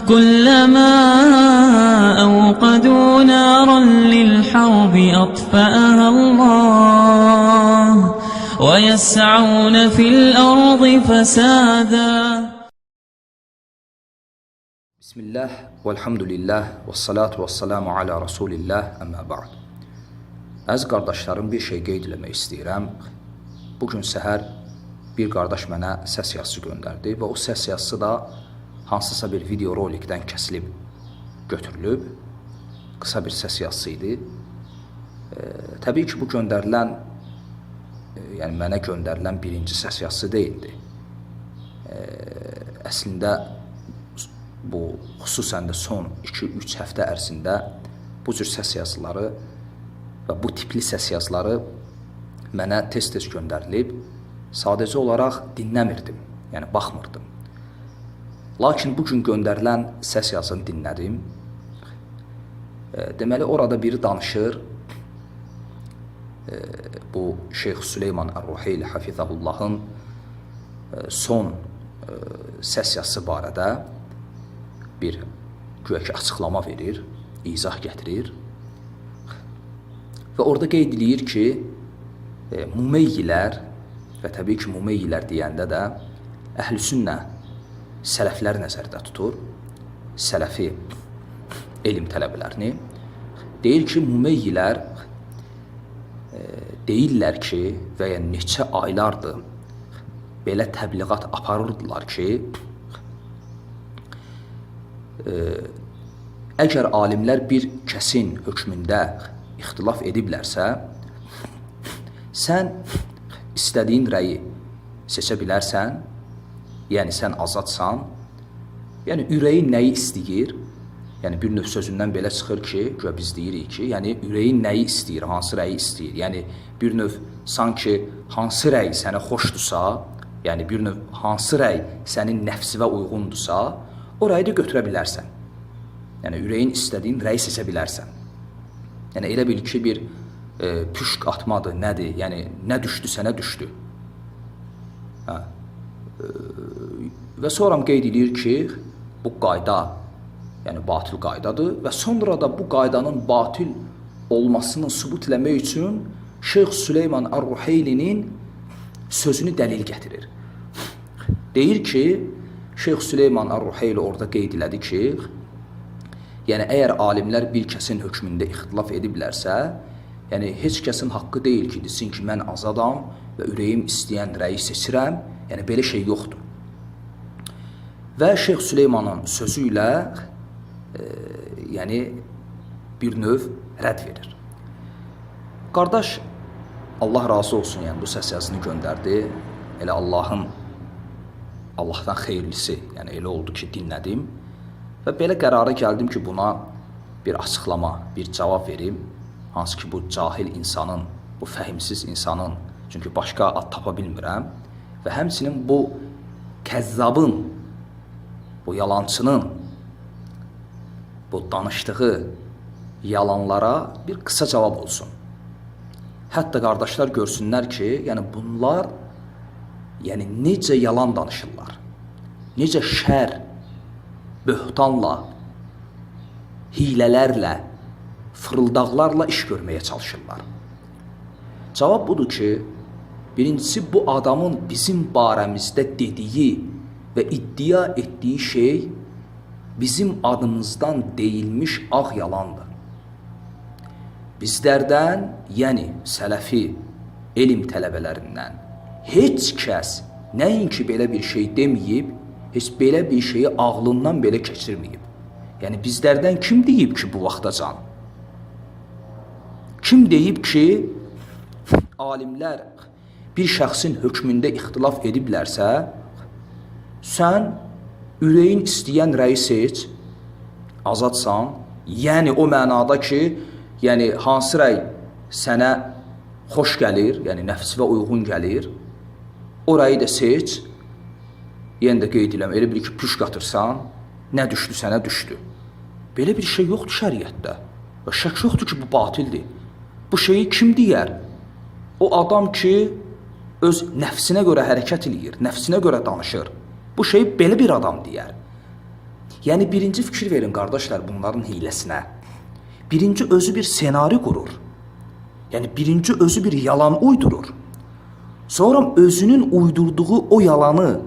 كلما أوقدوا نارا للحرب أطفأها الله ويسعون في الأرض فسادا. Bismillah, velhamdülillah, və salatu və salamu alə Rasulillah, əmmə ba'd. Əziz qardaşlarım, bir şey qeyd eləmək istəyirəm. Bugün səhər bir qardaş mənə səs yazısı göndərdi və o səs yazısı da hansısa bir video rolikdən kəsilib götürülüb. Qısa bir səs yazısı idi. Təbii ki, bu göndərilən, yəni mənə göndərilən birinci səs yazısı deyildi. Əslində, bu xüsusən də son 2-3 həftə ərzində bu cür səs yazıları və bu tipli səs yazıları mənə tez-tez göndərilib. Sadəcə olaraq dinləmirdim, yəni baxmırdım. Lakin bugün göndərilən səs yazını dinlədim. Deməli, orada biri danışır. Bu Şeyx Süleyman Ər-Ruheyli Hafizahullahın son səs yazısı barədə bir güya ki açıqlama verir, izah gətirir və orada qeyd edir ki, Mumeyyilər və təbii ki, Mumeyyilər deyəndə də Əhl-i-Sünnə sələfləri nəzərdə tutur, sələfi elm tələbələrini. Deyir ki, Mumeyyilər deyirlər ki, və ya neçə aylardır belə təbliğat aparırdılar ki, əgər alimlər bir kəsin hökmündə ixtilaf ediblərsə, sən istədiyin rəyi seçə bilərsən, yəni sən azadsan, yəni ürəyin nəyi istəyir, yəni bir növ sözündən belə çıxır ki, güya biz deyirik ki, yəni ürəyin nəyi istəyir, hansı rəyi istəyir, yəni bir növ sanki hansı rəy sənə xoşdursa, yəni bir növ hansı rəy sənin nəfsivə uyğundursa, o rəyi də götürə bilərsən. Yəni, ürəyin istədiyin rəyi seçə bilərsən. Yəni, elə bil ki, bir püşk atmadır, nədir? Yəni, nə düşdü, sənə düşdü. Və sonra qeyd edir ki, bu qayda, yəni batil qaydadır və sonra da bu qaydanın batil olmasını sübut eləmək üçün Şeyx Süleyman Ər-Ruheylinin sözünü dəlil gətirir. Deyir ki, Şeyx Süleyman Ər-Ruheyli orada qeyd elədi ki, yəni əgər alimlər bir kəsin hökmündə ixtilaf ediblərsə, yəni heç kəsin haqqı deyil ki, desin ki, mən azadam və ürəyim istəyən rəyi seçirəm, yəni belə şey yoxdur. Və Şeyx Süleymanın sözü ilə yəni bir növ rədd verir. Qardaş, Allah razı olsun, yəni bu səs yazını göndərdi, elə Allahdan xeyirlisi, yəni elə oldu ki, dinlədim və belə qərara gəldim ki, buna bir açıqlama, bir cavab verim, hansı ki, bu cahil insanın, bu fəhimsiz insanın, çünki başqa ad tapa bilmirəm və həmçinin bu kəzzabın, bu yalançının, bu danışdığı yalanlara bir qısa cavab olsun. Hətta qardaşlar görsünlər ki, yəni bunlar yəni necə yalan danışırlar, necə şər, böhtanla, hilələrlə, fırıldaqlarla iş görməyə çalışırlar. Cavab budur ki, birincisi bu adamın bizim barəmizdə dediyi və iddia etdiyi şey bizim adımızdan deyilmiş ağ yalandır. Bizlərdən, yəni sələfi elm tələbələrindən heç kəs nəinki belə bir şey deməyib, heç belə bir şeyi ağlından belə keçirməyib. Yəni bizlərdən kim deyib ki, bu vaxtacan? Kim deyib ki, alimlər bir şəxsin hökmündə ixtilaf ediblərsə, sən ürəyin istəyən rəyi seç, azadsan, yəni o mənada ki, yəni hansı rəy sənə xoş gəlir, yəni nəfsivə uyğun gəlir, orayı da seç, yenə də qeyd edəm, elə bir ki, püşk atırsan, nə düşdü sənə düşdü. Belə bir şey yoxdur şəriətdə və şək yoxdur ki, bu batildir. Bu şeyi kim deyər? O adam ki, öz nəfsinə görə hərəkət eləyir, nəfsinə görə danışır. Bu şey belə bir adam deyər. Yəni birinci fikir verin qardaşlar bunların hiləsinə. Birinci özü bir senari qurur. Yəni birinci özü bir yalan uydurur. Sonra özünün uydurduğu o yalanı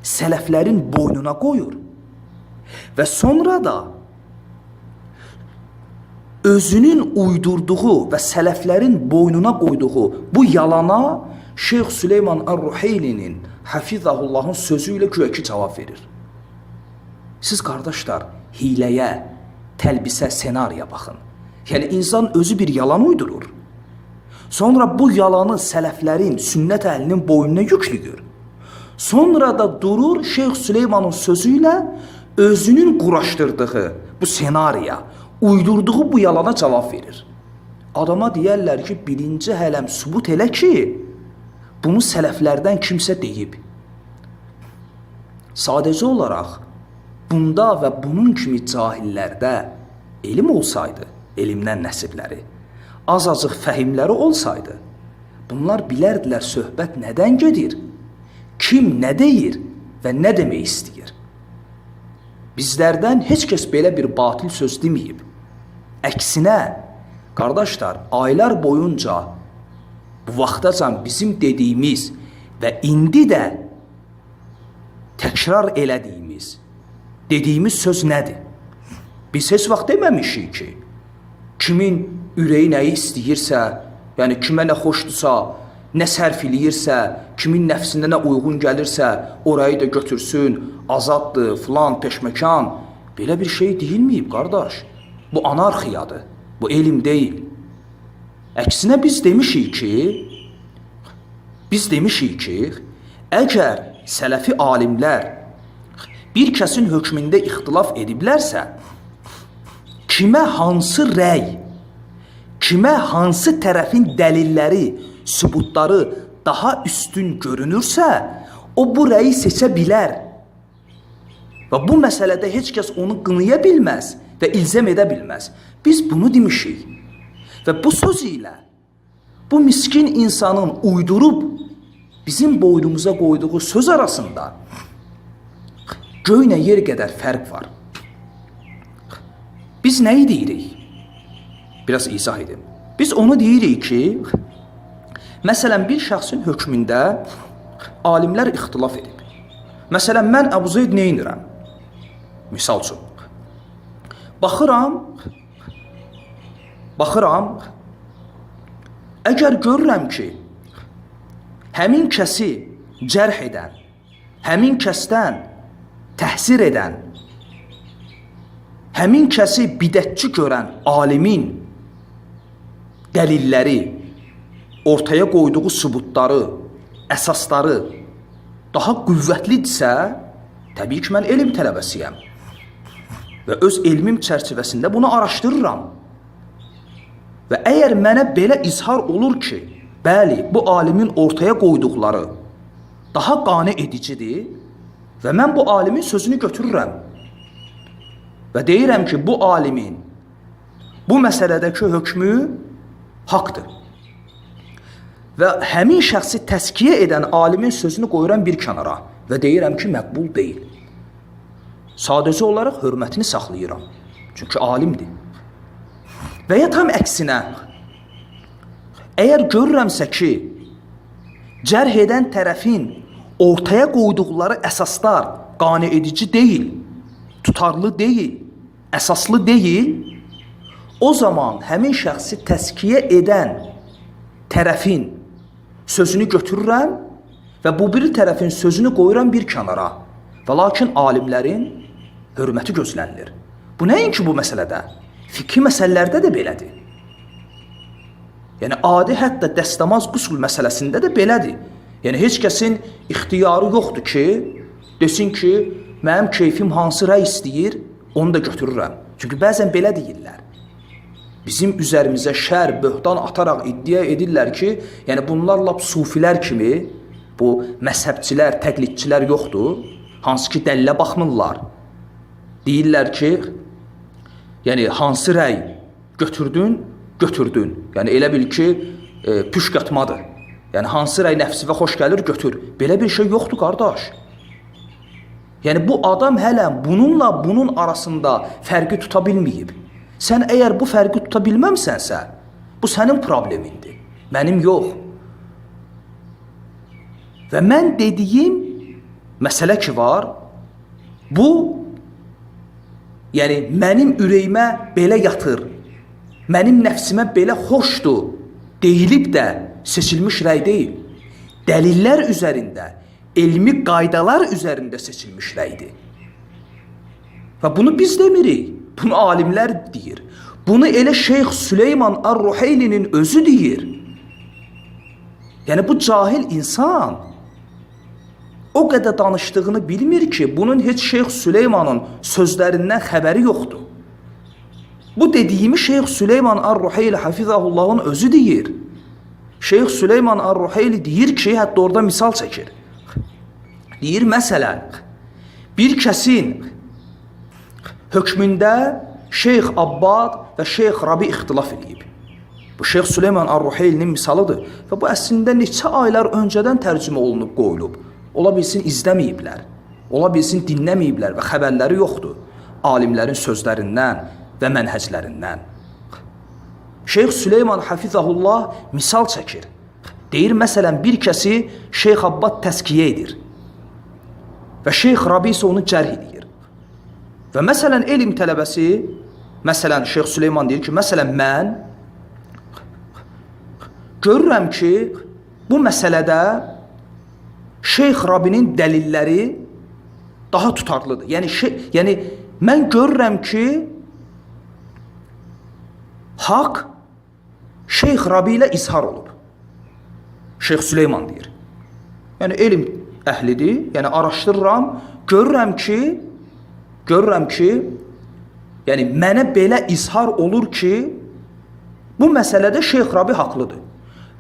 sələflərin boynuna qoyur. Və sonra da özünün uydurduğu və sələflərin boynuna qoyduğu bu yalana Şeyx Süleyman Ər-Ruheylinin Hafizahullahın sözü ilə güya ki cavab verir. Siz qardaşlar hiləyə, təlbisə, senariya baxın. Yəni insan özü bir yalan uydurur. Sonra bu yalanı sələflərin, sünnət əhlinin boynuna yüklüyür. Sonra da durur Şeyx Süleymanın sözü ilə özünün quraşdırdığı bu senariya, uydurduğu bu yalana cavab verir. Adama deyərlər ki, birinci hələm sübut elə ki, bunu sələflərdən kimsə deyib. Sadəcə olaraq bunda və bunun kimi cahillərdə elm olsaydı, elmdən nəsibləri, azacıq fəhimləri olsaydı, bunlar bilərdilər söhbət nədən gedir, kim nə deyir və nə demək istəyir. Bizlərdən heç kəs belə bir batil söz deməyib. Əksinə, qardaşlar, aylar boyunca bu vaxtacan bizim dediyimiz və indi də təkrar elədiyimiz, dediyimiz söz nədir? Biz heç vaxt deməmişik ki, kimin ürəyi nəyi istəyirsə, yəni kimə nə xoşdursa, nə sərf eləyirsə, kimin nəfsində nə uyğun gəlirsə, orayı da götürsün, azaddır, filan, peşməkan. Belə bir şey deyilməyib, qardaş. Bu anarxiyadır, bu elm deyil. Əksinə biz demişik ki, əgər sələfi alimlər bir kəsin hökmündə ixtilaf ediblərsə, kimə hansı rəy, kimə hansı tərəfin dəlilləri, sübutları daha üstün görünürsə, o bu rəyi seçə bilər. Və bu məsələdə heç kəs onu qınaya bilməz və ilzam edə bilməz. Biz bunu demişik. Və bu söz ilə bu miskin insanın uydurub bizim boynumuza qoyduğu söz arasında göynə yer qədər fərq var. Biz nəyi deyirik? Biraz izah edin. Biz onu deyirik ki, məsələn, bir şəxsin hökmündə alimlər ixtilaf edib. Məsələn, mən Əbu Zeyd nə edirəm? Misal üçün, baxıram, əgər görürəm ki, həmin kəsi cərh edən, həmin kəsdən təhsir edən, həmin kəsi bidətçi görən alimin dəlilləri, ortaya qoyduğu sübutları, əsasları daha qüvvətlidirsə, təbii ki, mən elm tələbəsiyəm və öz elmim çərçivəsində bunu araşdırıram. Və əgər mənə belə izhar olur ki, bəli, bu alimin ortaya qoyduqları daha qane edicidir və mən bu alimin sözünü götürürəm və deyirəm ki, bu alimin bu məsələdəki hökmü haqdır və həmin şəxsi təskiyə edən alimin sözünü qoyuram bir kənara və deyirəm ki, məqbul deyil. Sadəcə olaraq hörmətini saxlayıram. Çünki alimdir. Və ya tam əksinə, əgər görürəmsə ki, cərh edən tərəfin ortaya qoyduqları əsaslar qane edici deyil, tutarlı deyil, əsaslı deyil, o zaman həmin şəxsi təskiyə edən tərəfin sözünü götürürəm və bu bir tərəfin sözünü qoyuram bir kənara. Və lakin alimlərin hörməti gözlənilir. Bu nəinki bu məsələdə? Fikri məsələlərdə də belədir. Yəni, adi hətta dəstəmaz qüsl məsələsində də belədir. Yəni, heç kəsin ixtiyarı yoxdur ki, desin ki, mənim keyfim hansı rəy istəyir, onu da götürürəm. Çünki bəzən belə deyirlər. Bizim üzərimizə şər, böhtan ataraq iddia edirlər ki, yəni bunlar lap sufilər kimi, bu məzhəbçilər, təqlidçilər yoxdur, hansı ki dəlilə baxmırlar. Deyirlər ki, yəni hansı rəy götürdün. Yəni elə bil ki, püşk atmadır. Yəni hansı rəy nəfsivə xoş gəlir, götür. Belə bir şey yoxdur, qardaş. Yəni bu adam hələ bununla bunun arasında fərqi tuta bilməyib. Sən əgər bu fərqi tuta bilməmsənsə, bu sənin problemindir, mənim yox. Və mən dediyim məsələ ki var, bu yəni mənim ürəyimə belə yatır, mənim nəfsimə belə xoşdur deyilib də seçilmiş rəy deyil. Dəlillər üzərində, elmi qaydalar üzərində seçilmiş rəydir. Və bunu biz demirik, bunu alimlər deyir. Bunu elə Şeyx Süleyman Ar-Ruheylinin özü deyir. Yəni bu cahil insan o qədər danışdığını bilmir ki, bunun heç Şeyx Süleymanın sözlərindən xəbəri yoxdur. Bu dediyimi Şeyx Süleyman Ar-Ruheyli Hafizahullahın özü deyir. Şeyx Süleyman Ar-Ruheyli deyir ki, hətta orada misal çəkir. Deyir, məsələn, bir kəsin hökmündə Şeyx Abbad və Şeyx Rabi ixtilaf edib. Bu Şeyx Süleyman Ar-Ruheylinin misalıdır və bu əslində neçə aylar öncədən tərcümə olunub qoyulub. Ola bilsin izləməyiblər, ola bilsin dinləməyiblər və xəbərləri yoxdur alimlərin sözlərindən və mənhəclərindən. Şeyx Süleyman Hafizahullah misal çəkir. Deyir, məsələn, bir kəsi Şeyx Abbad təskiyə edir və Şeyx Rabi isə onu cərh edir. Və məsələn, elm tələbəsi, məsələn, Şeyx Süleyman deyir ki, məsələn, mən görürəm ki, bu məsələdə Şeyx Rabinin dəlilləri daha tutarlıdır. Yəni mən görürəm ki, haqq Şeyx Rabi ilə izhar olub. Şeyx Süleyman deyir. Yəni elm əhlidir, yəni araşdırıram, görürəm ki, yəni mənə belə izhar olur ki, bu məsələdə Şeyx Rabi haqlıdır.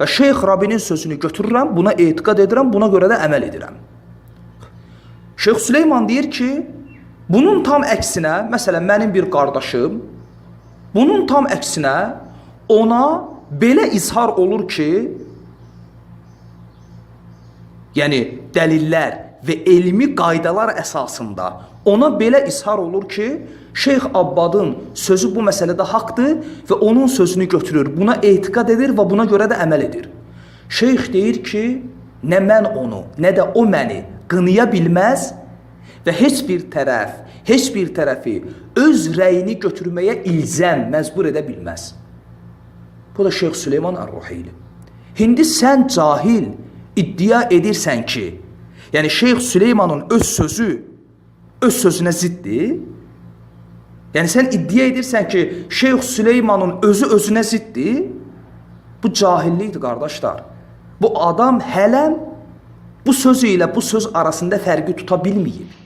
Və Şeyx Rabinin sözünü götürürəm, buna etiqad edirəm, buna görə də əməl edirəm. Şeyx Süleyman deyir ki, bunun tam əksinə, məsələn, mənim bir qardaşım, bunun tam əksinə ona belə izhar olur ki, yəni dəlillər və elmi qaydalar əsasında ona belə izhar olur ki, Şeyx Abbadın sözü bu məsələdə haqdır və onun sözünü götürür, buna etiqad edir və buna görə də əməl edir. Şeyx deyir ki, nə mən onu, nə də o məni qınaya bilməz və heç bir tərəfi öz rəyini götürməyə ilzəm, məcbur edə bilməz. Bu da Şeyx Süleyman Ar-Ruheyli. İndi sən cahil iddia edirsən ki, yəni Şeyx Süleymanın öz sözünə ziddir. Yəni sən iddia edirsən ki, Şeyx Süleymanın özünə ziddir. Bu cahillikdir, qardaşlar. Bu adam hələm bu sözü ilə bu söz arasında fərqi tuta bilməyib.